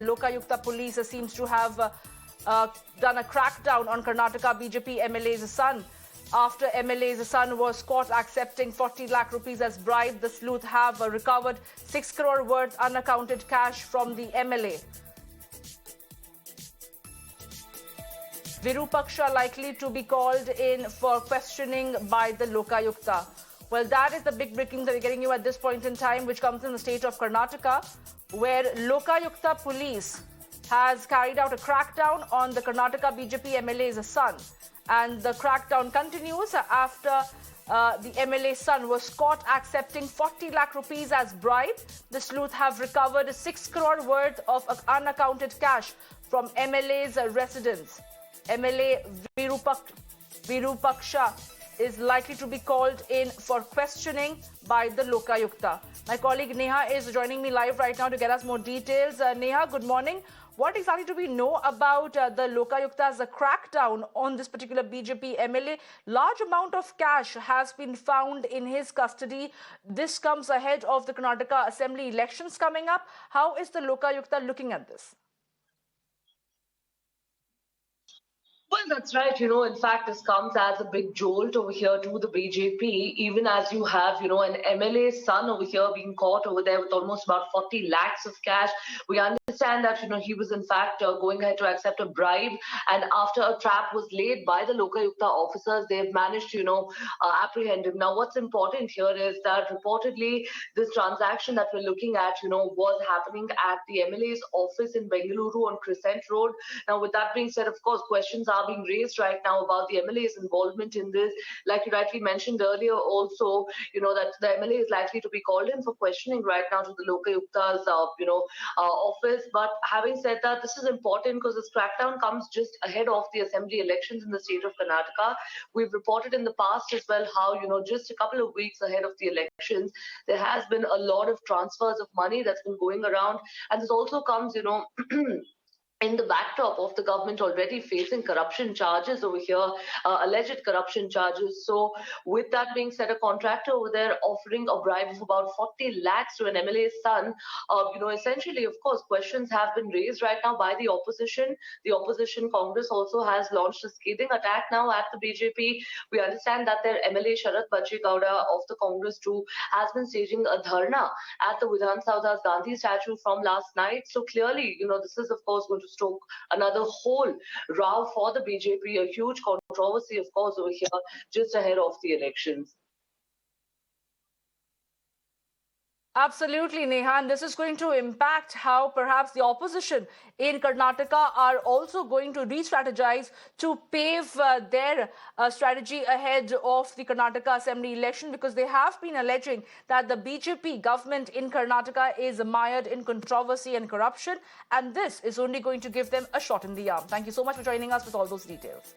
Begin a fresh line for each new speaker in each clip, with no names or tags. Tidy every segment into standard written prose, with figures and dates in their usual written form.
Lokayukta police seems to have done a crackdown on Karnataka BJP MLA's son. After MLA's son was caught accepting 40 lakh rupees as bribe, the sleuth have recovered 6 crore worth unaccounted cash from the MLA. Virupaksha likely to be called in for questioning by the Lokayukta. Well, that is the big breaking that we're getting you at this point in time, which comes in the state of Karnataka, where Lokayukta police has carried out a crackdown on the Karnataka BJP MLA's son. And the crackdown continues after the MLA's son was caught accepting 40 lakh rupees as bribe. The sleuth have recovered 6 crore worth of unaccounted cash from MLA's residence. MLA Virupaksha is likely to be called in for questioning by the Lokayukta. My colleague Neha is joining me live right now to get us more details. Neha, good morning. What exactly do we know about the Lokayukta's crackdown on this particular BJP MLA? Large amount of cash has been found in his custody. This comes ahead of the Karnataka Assembly elections coming up. How is the Lokayukta looking at this?
Well, that's right. In fact, this comes as a big jolt over here to the BJP, even as you have, an MLA son over here being caught over there with almost about 40 lakhs of cash. We understand that, he was in fact going ahead to accept a bribe. And after a trap was laid by the Lokayukta officers, they've managed to, apprehend him. Now, what's important here is that reportedly this transaction that we're looking at, was happening at the MLA's office in Bengaluru on Crescent Road. Now, with that being said, of course, questions are being raised right now about the MLA's involvement in this. Like you rightly mentioned earlier also, that the MLA is likely to be called in for questioning right now to the Lokayukta's, office. But having said that, this is important because this crackdown comes just ahead of the assembly elections in the state of Karnataka. We've reported in the past as well how, just a couple of weeks ahead of the elections, there has been a lot of transfers of money that's been going around. And this also comes, in the backdrop of the government already facing corruption charges over here, alleged corruption charges. So with that being said, a contractor over there offering a bribe of about 40 lakhs to an MLA's son, essentially, of course, questions have been raised right now by the opposition. The opposition Congress also has launched a scathing attack now at the BJP. We understand that their MLA Sharath Bachegowda of the Congress too has been staging a dharna at the Vidhan Saudha's Gandhi statue from last night. So clearly, this is of course going to stoke another whole row for the BJP, a huge controversy, of course, over here just ahead of the elections.
Absolutely, Neha, and this is going to impact how perhaps the opposition in Karnataka are also going to re-strategize to pave their strategy ahead of the Karnataka Assembly election, because they have been alleging that the BJP government in Karnataka is mired in controversy and corruption, and this is only going to give them a shot in the arm. Thank you so much for joining us with all those details.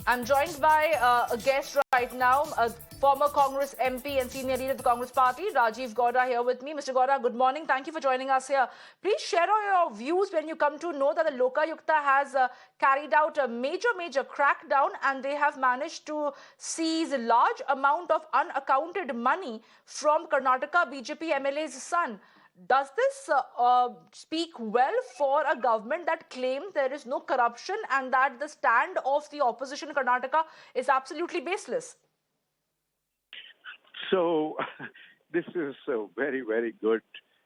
I'm joined by a guest right now, a former Congress MP and senior leader of the Congress party, Rajiv Gowda, here with me. Mr. Gowda, good morning. Thank you for joining us here. Please share your views when you come to know that the Lokayukta has carried out a major crackdown, and they have managed to seize a large amount of unaccounted money from Karnataka BJP MLA's son. Does this speak well for a government that claims there is no corruption and that the stand of the opposition in Karnataka is absolutely baseless?
So this is a very, very good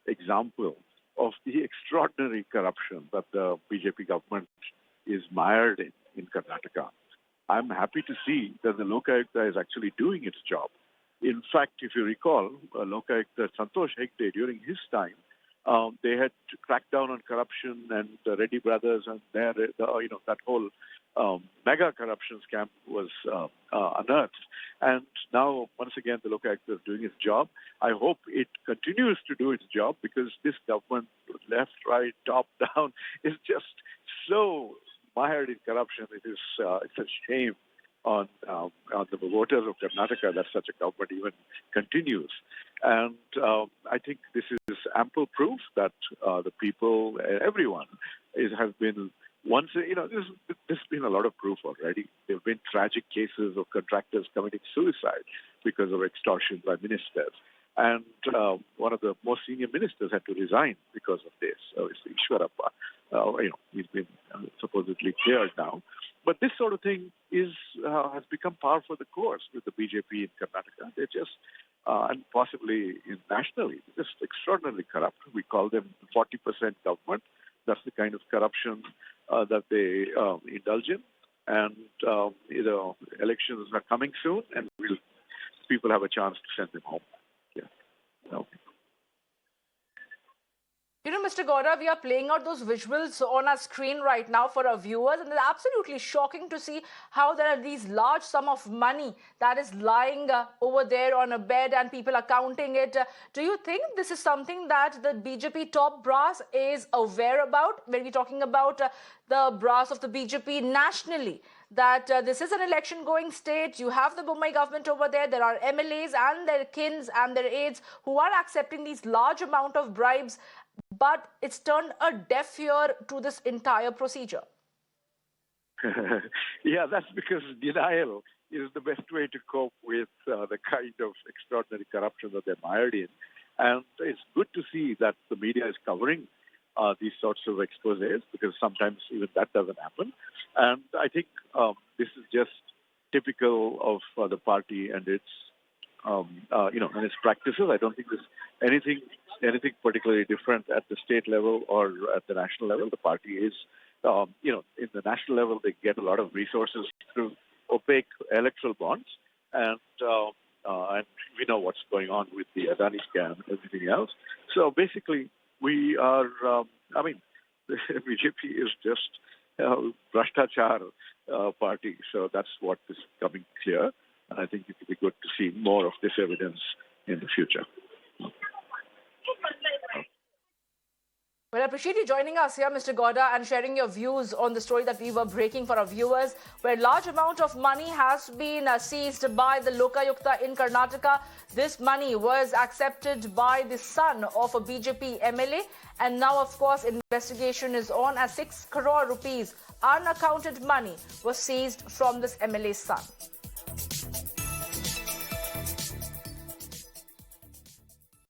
example of the extraordinary corruption that the BJP government is mired in Karnataka. I'm happy to see that the Lokayukta is actually doing its job. In fact, if you recall, Lokayukta Santosh Hegde, during his time, they had cracked down on corruption, and the Reddy brothers and that whole mega corruption scam was unearthed. And now, once again, the Lokayukta is doing its job. I hope it continues to do its job, because this government, left, right, top, down, is just so mired in corruption. It's a shame on the voters of Karnataka that such a government even continues. And I think this is ample proof that the people, everyone, has been once, there's been a lot of proof already. There have been tragic cases of contractors committing suicide because of extortion by ministers. And one of the most senior ministers had to resign because of this. So it's Ishwarappa. He's been supposedly cleared now. But this sort of thing has become par for the course with the BJP in Karnataka. They're just, and possibly nationally, just extraordinarily corrupt. We call them 40% government. That's the kind of corruption that they indulge in. And, elections are coming soon, and people have a chance to send them home. Yeah. Okay.
Mr. Gowda, we are playing out those visuals on our screen right now for our viewers, and it's absolutely shocking to see how there are these large sum of money that is lying over there on a bed and people are counting it. Do you think this is something that the BJP top brass is aware about when we're talking about the brass of the BJP nationally? That this is an election-going state. You have the Mumbai government over there. There are MLAs and their kins and their aides who are accepting these large amount of bribes, but it's turned a deaf ear to this entire procedure.
Yeah, that's because denial is the best way to cope with the kind of extraordinary corruption that they're mired in. And it's good to see that the media is covering these sorts of exposés, because sometimes even that doesn't happen. And I think this is just typical of the party and its, and its practices. I don't think there's anything particularly different at the state level or at the national level. The party is, in the national level, they get a lot of resources through opaque electoral bonds, and we know what's going on with the Adani scam and everything else. So basically, we are, the BJP is just Bhraštachar party. So that's what is coming clear. And I think it would be good to see more of this evidence in the future.
Well, I appreciate you joining us here, Mr. Gowda, and sharing your views on the story that we were breaking for our viewers, where large amount of money has been seized by the Lokayukta in Karnataka. This money was accepted by the son of a BJP MLA, and now, of course, investigation is on as 6 crore rupees unaccounted money was seized from this MLA's son.